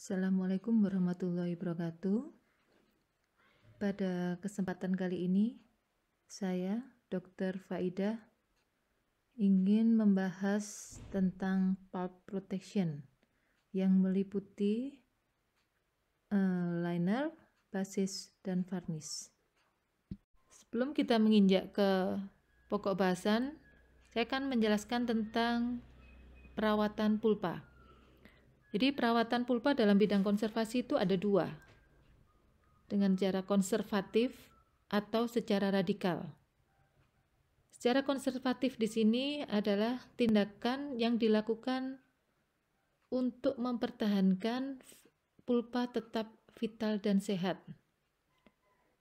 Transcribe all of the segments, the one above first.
Assalamualaikum warahmatullahi wabarakatuh. Pada kesempatan kali ini, saya, Dr. Faidah, ingin membahas tentang pulp protection yang meliputi liner, basis, dan varnish. Sebelum kita menginjak ke pokok bahasan, saya akan menjelaskan tentang perawatan pulpa. Jadi perawatan pulpa dalam bidang konservasi itu ada dua, dengan cara konservatif atau secara radikal. Secara konservatif di sini adalah tindakan yang dilakukan untuk mempertahankan pulpa tetap vital dan sehat.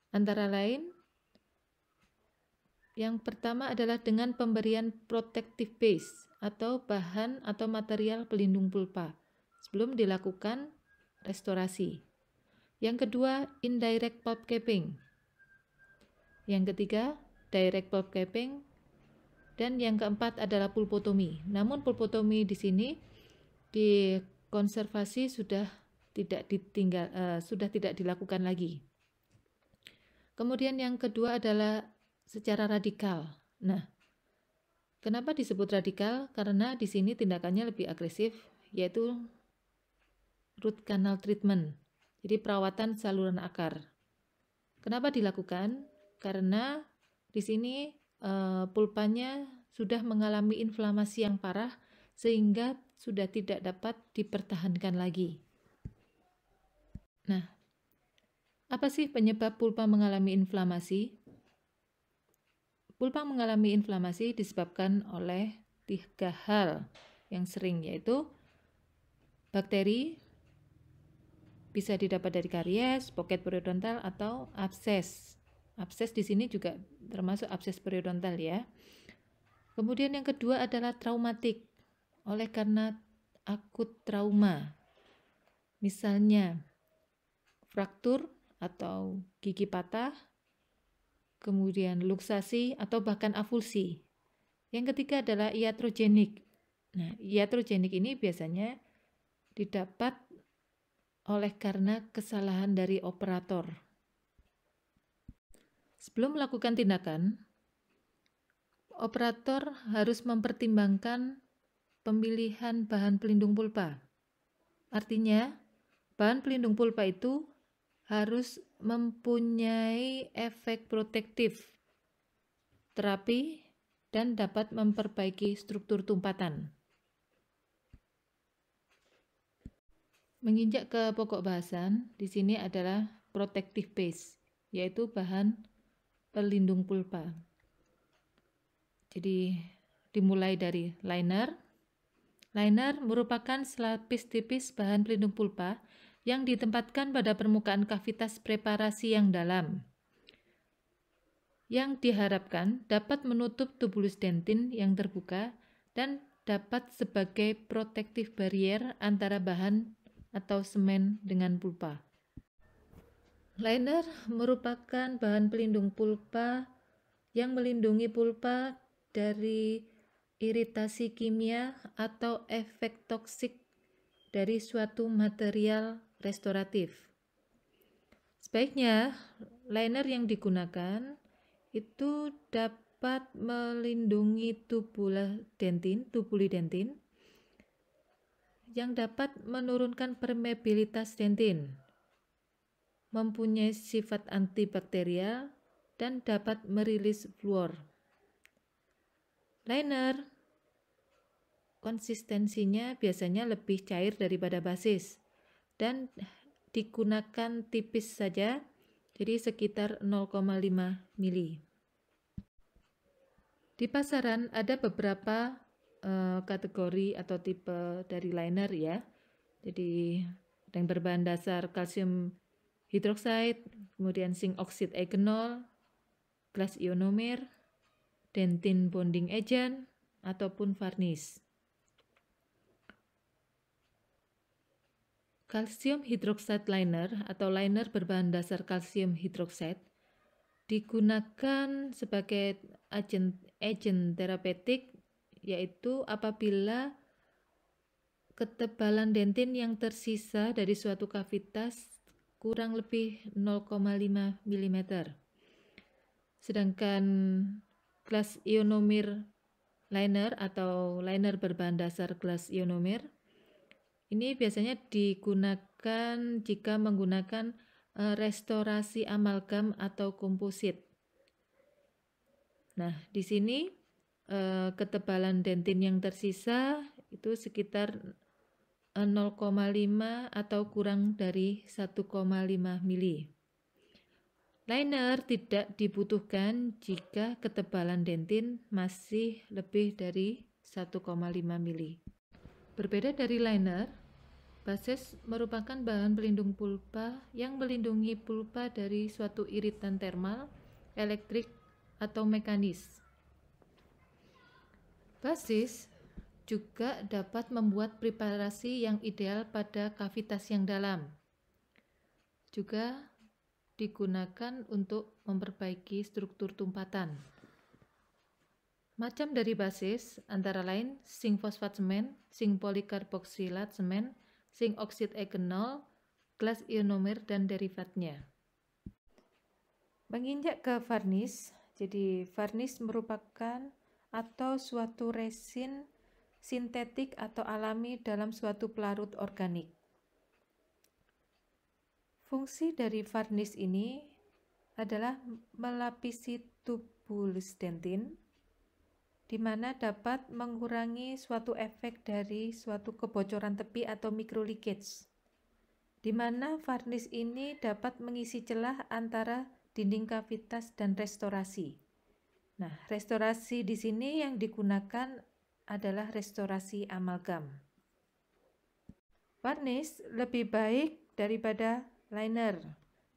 Antara lain, yang pertama adalah dengan pemberian protective base atau bahan atau material pelindung pulpa sebelum dilakukan restorasi. Yang kedua, indirect pulp capping. Yang ketiga, direct pulp capping. Dan yang keempat adalah pulpotomi. Namun pulpotomi di sini di konservasi sudah tidak dilakukan lagi. Kemudian yang kedua adalah secara radikal. Nah, kenapa disebut radikal? Karena di sini tindakannya lebih agresif, yaitu root canal treatment. Jadi perawatan saluran akar. Kenapa dilakukan? Karena di sini pulpanya sudah mengalami inflamasi yang parah sehingga sudah tidak dapat dipertahankan lagi. Nah, apa sih penyebab pulpa mengalami inflamasi? Pulpa mengalami inflamasi disebabkan oleh 3 hal yang sering, yaitu bakteri, bisa didapat dari karies, pocket periodontal, atau abses. Abses di sini juga termasuk abses periodontal ya. Kemudian yang kedua adalah traumatik, oleh karena akut trauma. Misalnya fraktur atau gigi patah, kemudian luksasi atau bahkan avulsi. Yang ketiga adalah iatrogenik. Nah, iatrogenik ini biasanya didapat oleh karena kesalahan dari operator. Sebelum melakukan tindakan, operator harus mempertimbangkan pemilihan bahan pelindung pulpa. Artinya, bahan pelindung pulpa itu harus mempunyai efek protektif, terapi, dan dapat memperbaiki struktur tumpatan. Menginjak ke pokok bahasan, di sini adalah protective base, yaitu bahan pelindung pulpa. Jadi dimulai dari liner. Liner merupakan selapis tipis bahan pelindung pulpa yang ditempatkan pada permukaan kavitas preparasi yang dalam, yang diharapkan dapat menutup tubulus dentin yang terbuka dan dapat sebagai protective barrier antara bahan atau semen dengan pulpa. Liner merupakan bahan pelindung pulpa yang melindungi pulpa dari iritasi kimia atau efek toksik dari suatu material restoratif. Sebaiknya liner yang digunakan itu dapat melindungi tubuli dentin yang dapat menurunkan permeabilitas dentin, mempunyai sifat antibakterial, dan dapat merilis fluor. Liner konsistensinya biasanya lebih cair daripada basis dan digunakan tipis saja, jadi sekitar 0,5 mili. Di pasaran ada beberapa kategori atau tipe dari liner ya. Jadi yang berbahan dasar kalsium hidroksida, kemudian zinc oxide eugenol, glass ionomer, dentin bonding agent, ataupun varnish. Kalsium hidroksida liner atau liner berbahan dasar kalsium hidroksida digunakan sebagai agen terapeutik, yaitu apabila ketebalan dentin yang tersisa dari suatu kavitas kurang lebih 0,5 mm. Sedangkan gelas ionomer liner atau liner berbahan dasar gelas ionomer ini biasanya digunakan jika menggunakan restorasi amalgam atau komposit. Nah, di sini ketebalan dentin yang tersisa itu sekitar 0,5 atau kurang dari 1,5 mili. Liner tidak dibutuhkan jika ketebalan dentin masih lebih dari 1,5 mili. Berbeda dari liner, bases merupakan bahan pelindung pulpa yang melindungi pulpa dari suatu iritan termal, elektrik, atau mekanis. Basis juga dapat membuat preparasi yang ideal pada kavitas yang dalam. Juga digunakan untuk memperbaiki struktur tumpatan. Macam dari basis antara lain zinc fosfat semen, zinc polikarboksilat semen, zinc oksid eugenol, gelas ionomer, dan derivatnya. Menginjak ke varnish, jadi varnish merupakan atau suatu resin sintetik atau alami dalam suatu pelarut organik. Fungsi dari varnish ini adalah melapisi tubulus dentin, di mana dapat mengurangi suatu efek dari suatu kebocoran tepi atau microleakage, di mana varnish ini dapat mengisi celah antara dinding kavitas dan restorasi. Nah, restorasi di sini yang digunakan adalah restorasi amalgam. Varnish lebih baik daripada liner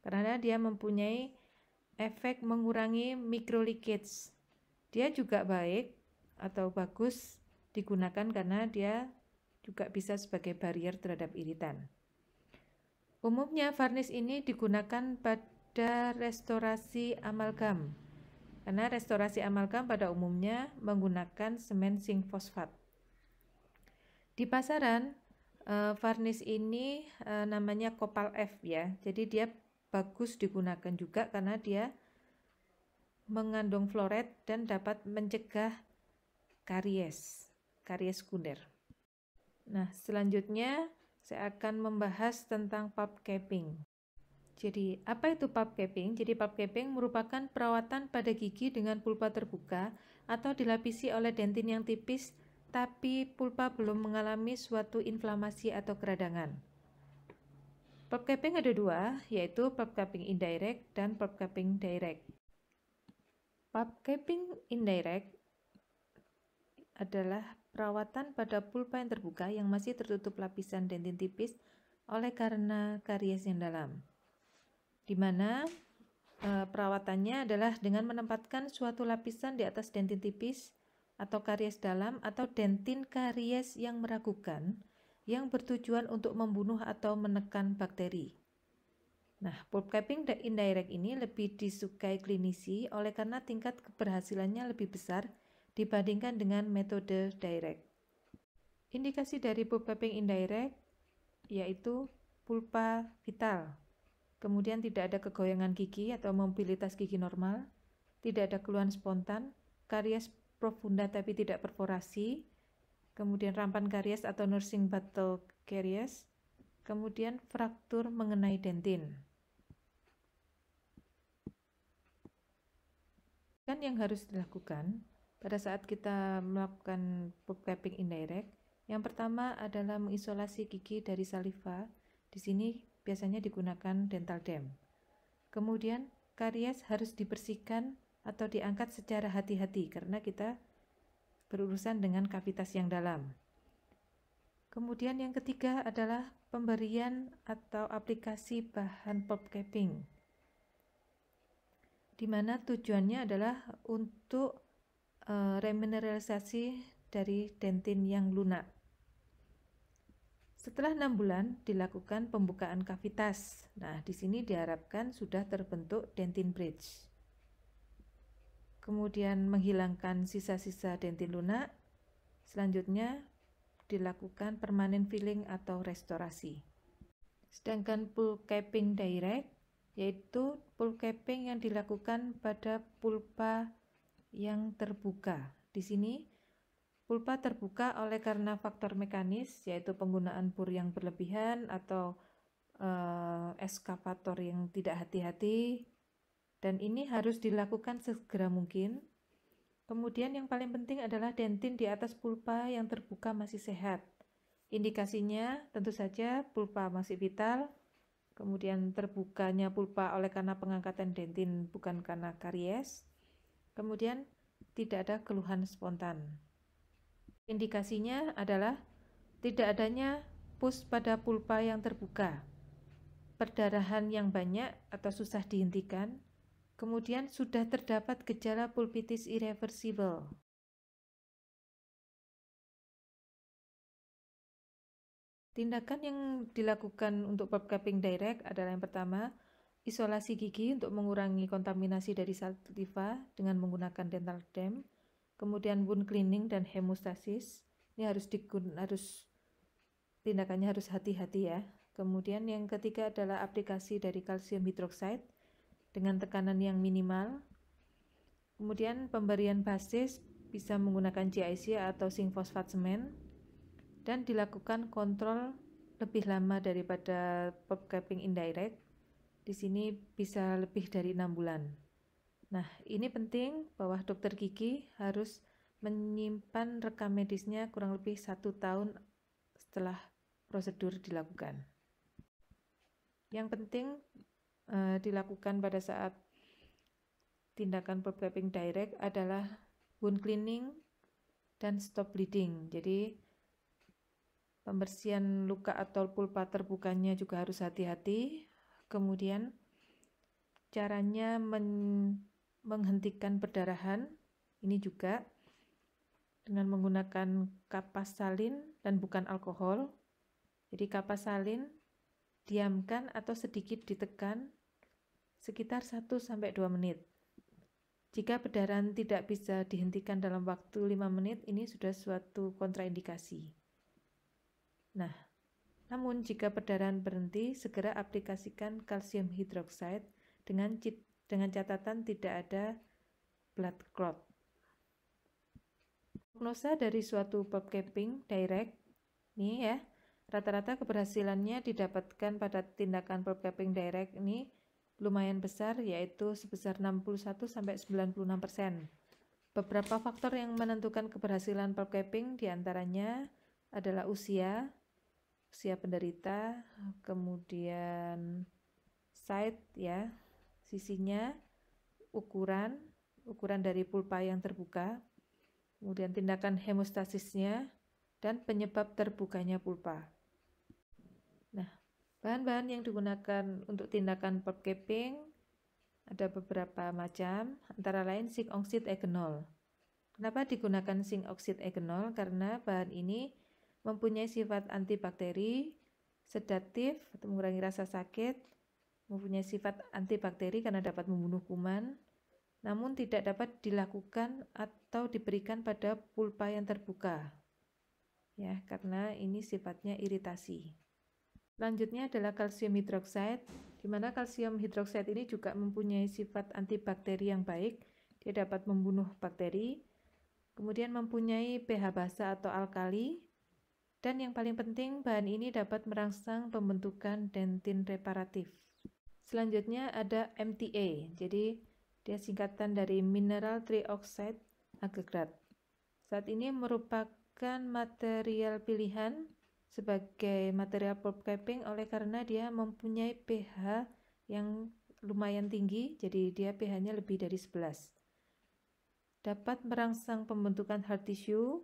karena dia mempunyai efek mengurangi microleakage. Dia juga baik atau bagus digunakan karena dia juga bisa sebagai barrier terhadap iritan. Umumnya varnish ini digunakan pada restorasi amalgam karena restorasi amalgam pada umumnya menggunakan semen zinc fosfat. Di pasaran varnish ini namanya Copal F ya, jadi dia bagus digunakan juga karena dia mengandung fluorid dan dapat mencegah karies sekunder. Nah, selanjutnya saya akan membahas tentang pulp capping. Jadi, apa itu pulp capping? Jadi, pulp capping merupakan perawatan pada gigi dengan pulpa terbuka atau dilapisi oleh dentin yang tipis tapi pulpa belum mengalami suatu inflamasi atau keradangan. Pulp capping ada dua, yaitu pulp capping indirect dan pulp capping direct. Pulp capping indirect adalah perawatan pada pulpa yang terbuka yang masih tertutup lapisan dentin tipis oleh karena karies yang dalam, di mana perawatannya adalah dengan menempatkan suatu lapisan di atas dentin tipis atau karies dalam atau dentin karies yang meragukan yang bertujuan untuk membunuh atau menekan bakteri. Nah, pulp capping indirect ini lebih disukai klinisi oleh karena tingkat keberhasilannya lebih besar dibandingkan dengan metode direct. Indikasi dari pulp capping indirect yaitu pulpa vital, kemudian tidak ada kegoyangan gigi atau mobilitas gigi normal, tidak ada keluhan spontan, karies profunda tapi tidak perforasi, kemudian rampan karies atau nursing battle caries, kemudian fraktur mengenai dentin. Kan yang harus dilakukan pada saat kita melakukan pulp capping indirect, yang pertama adalah mengisolasi gigi dari saliva. Di sini biasanya digunakan dental dam. Kemudian karies harus dibersihkan atau diangkat secara hati-hati karena kita berurusan dengan kavitas yang dalam. Kemudian yang ketiga adalah pemberian atau aplikasi bahan pulp capping, di mana tujuannya adalah untuk remineralisasi dari dentin yang lunak. Setelah 6 bulan dilakukan pembukaan kavitas. Nah, di sini diharapkan sudah terbentuk dentin bridge. Kemudian menghilangkan sisa-sisa dentin lunak. Selanjutnya dilakukan permanent filling atau restorasi. Sedangkan pulp capping direct yaitu pulp capping yang dilakukan pada pulpa yang terbuka. Di sini pulpa terbuka oleh karena faktor mekanis yaitu penggunaan bor yang berlebihan atau eskavator yang tidak hati-hati, dan ini harus dilakukan segera mungkin. Kemudian yang paling penting adalah dentin di atas pulpa yang terbuka masih sehat. Indikasinya tentu saja pulpa masih vital, kemudian terbukanya pulpa oleh karena pengangkatan dentin bukan karena karies, kemudian tidak ada keluhan spontan. Indikasinya adalah tidak adanya pus pada pulpa yang terbuka, perdarahan yang banyak atau susah dihentikan, kemudian sudah terdapat gejala pulpitis irreversible. Tindakan yang dilakukan untuk pulp capping direct adalah yang pertama, isolasi gigi untuk mengurangi kontaminasi dari saliva dengan menggunakan dental dam, kemudian wound cleaning dan hemostasis. Ini tindakannya harus hati-hati ya. Kemudian yang ketiga adalah aplikasi dari kalsium hidroksida dengan tekanan yang minimal. Kemudian pemberian basis bisa menggunakan GIC atau zinc fosfat semen, dan dilakukan kontrol lebih lama daripada pulp capping indirect. Di sini bisa lebih dari 6 bulan. Nah, ini penting bahwa dokter gigi harus menyimpan rekam medisnya kurang lebih 1 tahun setelah prosedur dilakukan. Yang penting dilakukan pada saat tindakan pulp capping direct adalah wound cleaning dan stop bleeding. Jadi pembersihan luka atau pulpa terbukanya juga harus hati-hati. Kemudian caranya menghentikan perdarahan ini juga dengan menggunakan kapas salin dan bukan alkohol. Jadi kapas salin diamkan atau sedikit ditekan sekitar 1-2 menit. Jika perdarahan tidak bisa dihentikan dalam waktu 5 menit, ini sudah suatu kontraindikasi. Nah, namun jika perdarahan berhenti, segera aplikasikan kalsium hidroksida dengan catatan tidak ada blood clot. Prognosa dari suatu pulp capping direct, nih ya, rata-rata keberhasilannya didapatkan pada tindakan pulp capping direct ini lumayan besar, yaitu sebesar 61-96%. Beberapa faktor yang menentukan keberhasilan pulp capping diantaranya adalah usia penderita, kemudian site ya, sisinya, ukuran dari pulpa yang terbuka, kemudian tindakan hemostasisnya, dan penyebab terbukanya pulpa. Nah, bahan-bahan yang digunakan untuk tindakan pulp capping ada beberapa macam, antara lain zinc oxide eugenol. Kenapa digunakan zinc oxide eugenol? Karena bahan ini mempunyai sifat antibakteri, sedatif atau mengurangi rasa sakit, mempunyai sifat antibakteri karena dapat membunuh kuman, namun tidak dapat dilakukan atau diberikan pada pulpa yang terbuka, ya, karena ini sifatnya iritasi. Selanjutnya adalah kalsium hidroksida, di mana kalsium hidroksida ini juga mempunyai sifat antibakteri yang baik, dia dapat membunuh bakteri, kemudian mempunyai pH basa atau alkali, dan yang paling penting bahan ini dapat merangsang pembentukan dentin reparatif. Selanjutnya ada MTA, jadi dia singkatan dari mineral trioxide aggregate. Saat ini merupakan material pilihan sebagai material pulp capping oleh karena dia mempunyai pH yang lumayan tinggi, jadi dia pH-nya lebih dari 11. Dapat merangsang pembentukan hard tissue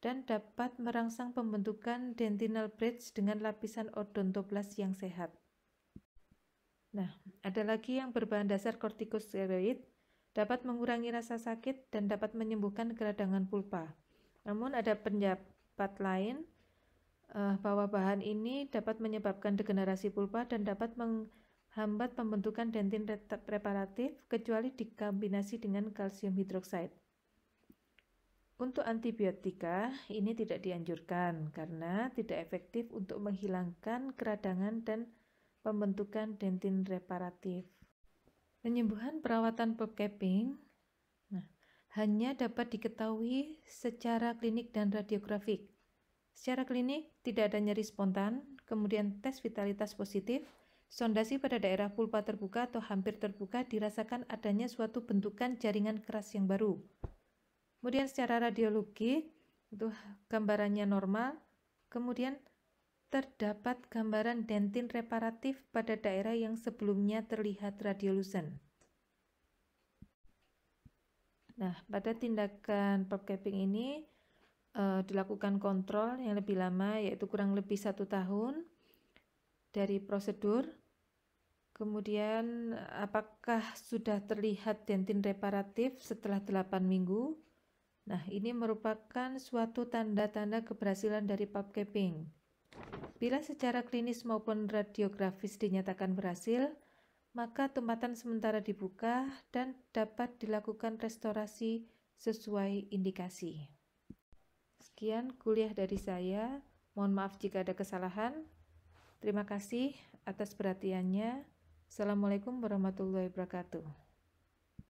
dan dapat merangsang pembentukan dentinal bridge dengan lapisan odontoblas yang sehat. Nah, ada lagi yang berbahan dasar kortikosteroid, dapat mengurangi rasa sakit dan dapat menyembuhkan keradangan pulpa. Namun ada pendapat lain bahwa bahan ini dapat menyebabkan degenerasi pulpa dan dapat menghambat pembentukan dentin reparatif kecuali dikombinasi dengan kalsium hidroksida. Untuk antibiotika, ini tidak dianjurkan karena tidak efektif untuk menghilangkan keradangan dan pembentukan dentin reparatif. Penyembuhan perawatan pulp capping hanya dapat diketahui secara klinik dan radiografik. Secara klinik, tidak ada nyeri spontan, kemudian tes vitalitas positif, sondasi pada daerah pulpa terbuka atau hampir terbuka dirasakan adanya suatu bentukan jaringan keras yang baru. Kemudian secara radiologi, itu gambarannya normal, kemudian terdapat gambaran dentin reparatif pada daerah yang sebelumnya terlihat radiolucent. Nah, pada tindakan pulp capping ini dilakukan kontrol yang lebih lama, yaitu kurang lebih 1 tahun dari prosedur. Kemudian apakah sudah terlihat dentin reparatif setelah 8 minggu? Nah, ini merupakan suatu tanda-tanda keberhasilan dari pulp capping. Bila secara klinis maupun radiografis dinyatakan berhasil, maka tumpatan sementara dibuka dan dapat dilakukan restorasi sesuai indikasi. Sekian kuliah dari saya. Mohon maaf jika ada kesalahan. Terima kasih atas perhatiannya. Assalamualaikum warahmatullahi wabarakatuh.